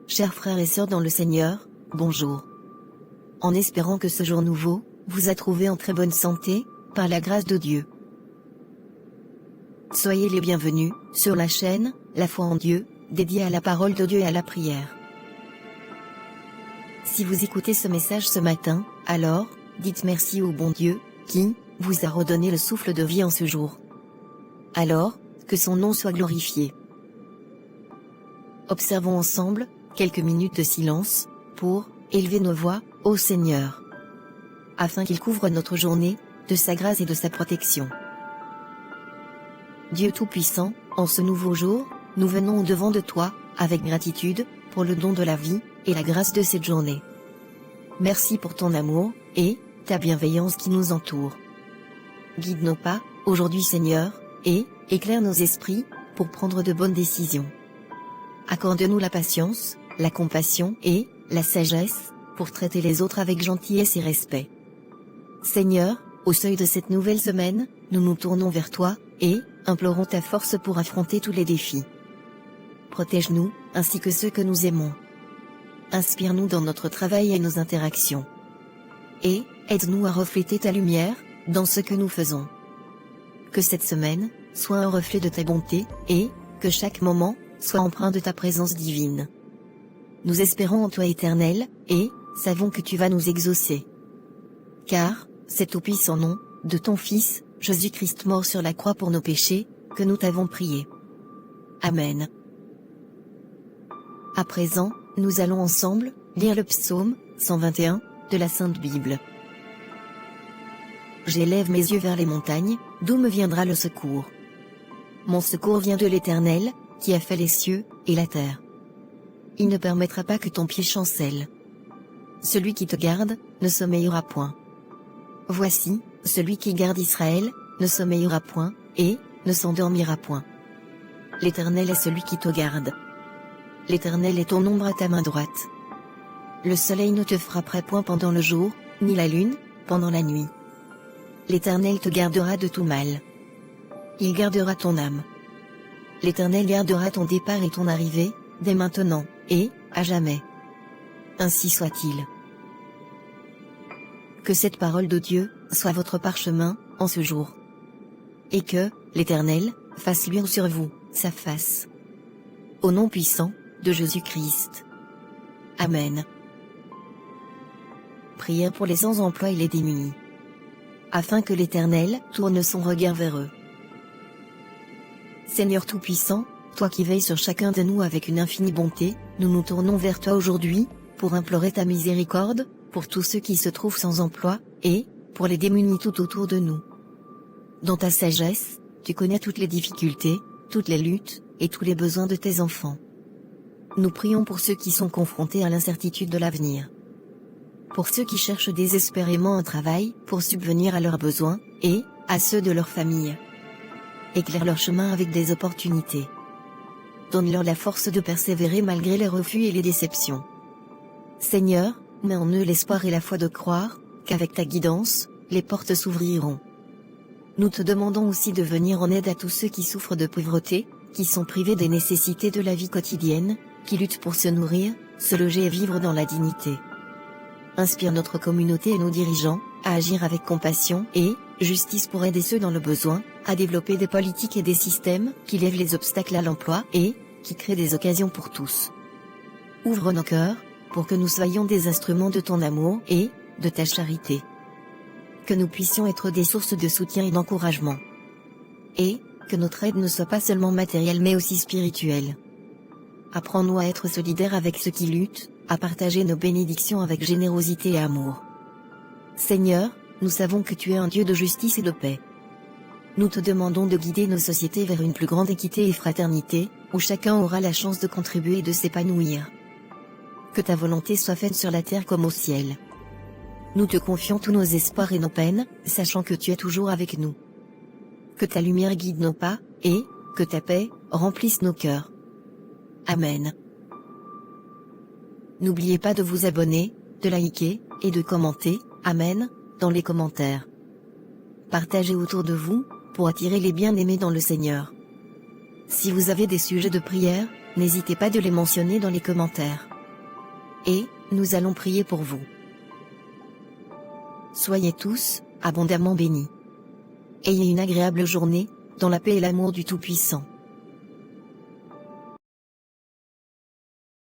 chers frères et sœurs dans le Seigneur, bonjour. En espérant que ce jour nouveau vous a trouvé en très bonne santé, par la grâce de Dieu. Soyez les bienvenus sur la chaîne La foi en Dieu, dédiée à la parole de Dieu et à la prière. Si vous écoutez ce message ce matin, alors, dites merci au bon Dieu, qui vous a redonné le souffle de vie en ce jour. Alors, que son nom soit glorifié. Observons ensemble quelques minutes de silence pour élever nos voix au Seigneur, afin qu'il couvre notre journée de sa grâce et de sa protection. Dieu Tout-Puissant, en ce nouveau jour, nous venons au-devant de toi, avec gratitude, pour le don de la vie et la grâce de cette journée. Merci pour ton amour et ta bienveillance qui nous entoure. Guide nos pas, aujourd'hui Seigneur, et éclaire nos esprits pour prendre de bonnes décisions. Accorde-nous la patience, la compassion et la sagesse pour traiter les autres avec gentillesse et respect. Seigneur, au seuil de cette nouvelle semaine, nous nous tournons vers toi et implorons ta force pour affronter tous les défis. Protège-nous, ainsi que ceux que nous aimons. Inspire-nous dans notre travail et nos interactions. Et aide-nous à refléter ta lumière dans ce que nous faisons. Que cette semaine soit un reflet de ta bonté et que chaque moment soit empreint de ta présence divine. Nous espérons en toi Éternel et savons que tu vas nous exaucer. Car c'est au puissant nom de ton Fils, Jésus-Christ mort sur la croix pour nos péchés, que nous t'avons prié. Amen. À présent, nous allons ensemble lire le psaume 121 de la Sainte Bible. J'élève mes yeux vers les montagnes, d'où me viendra le secours. Mon secours vient de l'Éternel, qui a fait les cieux et la terre. Il ne permettra pas que ton pied chancelle. Celui qui te garde ne sommeillera point. Voici, celui qui garde Israël ne sommeillera point, et ne s'endormira point. L'Éternel est celui qui te garde. L'Éternel est ton ombre à ta main droite. Le soleil ne te frapperait point pendant le jour, ni la lune, pendant la nuit. L'Éternel te gardera de tout mal. Il gardera ton âme. L'Éternel gardera ton départ et ton arrivée, dès maintenant, et à jamais. Ainsi soit-il. Que cette parole de Dieu soit votre parchemin, en ce jour. Et que l'Éternel fasse luire sur vous sa face. Au nom puissant de Jésus-Christ. Amen. Prière pour les sans-emploi et les démunis. Afin que l'Éternel tourne son regard vers eux. Seigneur Tout-Puissant, toi qui veilles sur chacun de nous avec une infinie bonté, nous nous tournons vers toi aujourd'hui, pour implorer ta miséricorde, pour tous ceux qui se trouvent sans emploi, et pour les démunis tout autour de nous. Dans ta sagesse, tu connais toutes les difficultés, toutes les luttes, et tous les besoins de tes enfants. Nous prions pour ceux qui sont confrontés à l'incertitude de l'avenir. Pour ceux qui cherchent désespérément un travail, pour subvenir à leurs besoins, et à ceux de leur famille. Éclaire leur chemin avec des opportunités. Donne-leur la force de persévérer malgré les refus et les déceptions. Seigneur, mets en eux l'espoir et la foi de croire, qu'avec ta guidance, les portes s'ouvriront. Nous te demandons aussi de venir en aide à tous ceux qui souffrent de pauvreté, qui sont privés des nécessités de la vie quotidienne, qui luttent pour se nourrir, se loger et vivre dans la dignité. Inspire notre communauté et nos dirigeants, à agir avec compassion et justice pour aider ceux dans le besoin, à développer des politiques et des systèmes qui lèvent les obstacles à l'emploi et qui créent des occasions pour tous. Ouvre nos cœurs, pour que nous soyons des instruments de ton amour et de ta charité. Que nous puissions être des sources de soutien et d'encouragement. Et que notre aide ne soit pas seulement matérielle mais aussi spirituelle. Apprends-nous à être solidaires avec ceux qui luttent, à partager nos bénédictions avec générosité et amour. Seigneur, nous savons que tu es un Dieu de justice et de paix. Nous te demandons de guider nos sociétés vers une plus grande équité et fraternité, où chacun aura la chance de contribuer et de s'épanouir. Que ta volonté soit faite sur la terre comme au ciel. Nous te confions tous nos espoirs et nos peines, sachant que tu es toujours avec nous. Que ta lumière guide nos pas, et que ta paix remplisse nos cœurs. Amen. N'oubliez pas de vous abonner, de liker, et de commenter, Amen, dans les commentaires. Partagez autour de vous, pour attirer les bien-aimés dans le Seigneur. Si vous avez des sujets de prière, n'hésitez pas de les mentionner dans les commentaires. et nous allons prier pour vous. Soyez tous abondamment bénis. Ayez une agréable journée, dans la paix et l'amour du Tout-Puissant.